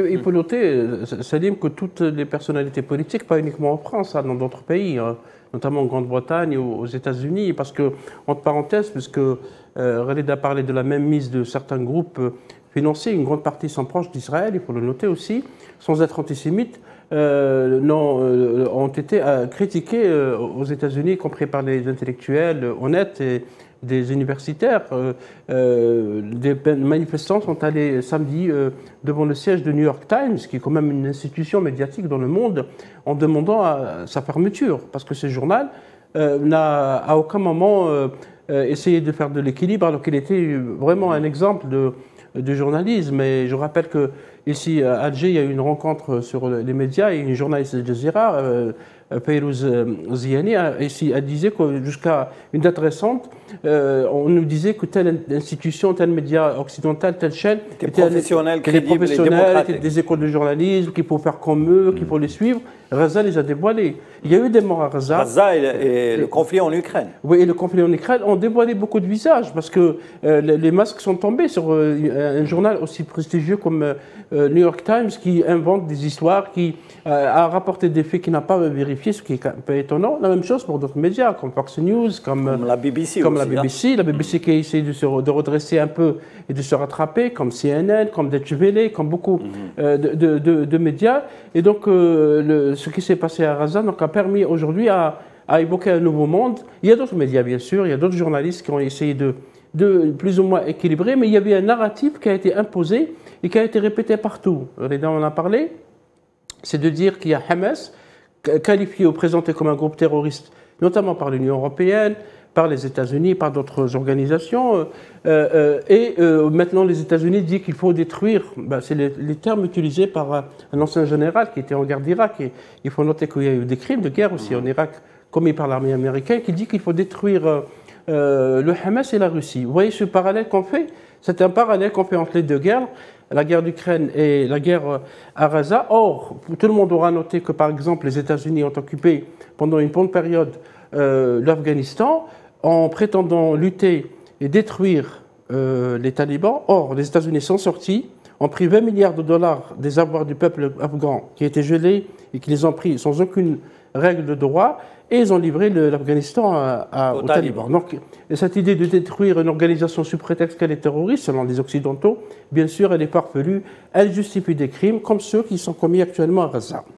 Il faut noter, Salim, que toutes les personnalités politiques, pas uniquement en France, dans d'autres pays, notamment en Grande-Bretagne ou aux États-Unis, parce que, entre parenthèses, puisque Khalid a parlé de la même mise de certains groupes financiers, une grande partie sont proches d'Israël, il faut le noter aussi, sans être antisémites, ont été critiqués aux États-Unis, y compris par les intellectuels honnêtes et des universitaires. Des manifestants sont allés samedi devant le siège de New York Times, qui est quand même une institution médiatique dans le monde, en demandant sa fermeture, parce que ce journal n'a à aucun moment essayé de faire de l'équilibre, alors qu'il était vraiment un exemple de journalisme. Et je rappelle que ici à Alger, il y a eu une rencontre sur les médias et une journaliste de Jazeera, Fayrouz Ziani, elle disait que jusqu'à une date récente, on nous disait que telle institution, tel média occidental, telle chaîne était professionnelle, crédible et étaient des écoles de journalisme, qu'il faut faire comme eux, qu'il faut les suivre. Gaza les a dévoilés. Il y a eu des morts à Gaza. Gaza et le conflit en Ukraine. Oui, et le conflit en Ukraine ont dévoilé beaucoup de visages parce que les masques sont tombés sur un journal aussi prestigieux comme New York Times qui invente des histoires, qui a rapporté des faits qu'il n'a pas vérifiés, ce qui est un peu étonnant. La même chose pour d'autres médias comme Fox News, comme la BBC comme aussi, la BBC qui a essayé de redresser un peu et de se rattraper, comme CNN, comme Deutsche Welle, comme beaucoup de médias. Et donc, ce qui s'est passé à Gaza a permis aujourd'hui à évoquer un nouveau monde. Il y a d'autres médias, bien sûr, il y a d'autres journalistes qui ont essayé de plus ou moins équilibrer, mais il y avait un narratif qui a été imposé et qui a été répété partout. Reda en a parlé, c'est de dire qu'il y a Hamas, qualifié ou présenté comme un groupe terroriste, notamment par l'Union européenne, par les États-Unis, par d'autres organisations. Maintenant, les États-Unis disent qu'il faut détruire. C'est les termes utilisés par un ancien général qui était en guerre d'Irak. Et il faut noter qu'il y a eu des crimes de guerre aussi en Irak commis par l'armée américaine qui dit qu'il faut détruire le Hamas et la Russie. Vous voyez ce parallèle qu'on fait? C'est un parallèle qu'on fait entre les deux guerres, la guerre d'Ukraine et la guerre à Gaza. Or, tout le monde aura noté que, par exemple, les États-Unis ont occupé pendant une bonne période l'Afghanistan en prétendant lutter et détruire les talibans. Or, les États-Unis sont sortis, ont pris 20 milliards de dollars des avoirs du peuple afghan qui étaient gelés et qui les ont pris sans aucune règle de droit, et ils ont livré l'Afghanistan aux talibans. Donc, cette idée de détruire une organisation sous prétexte qu'elle est terroriste, selon les Occidentaux, bien sûr, elle est farfelue, elle justifie des crimes comme ceux qui sont commis actuellement à Gaza.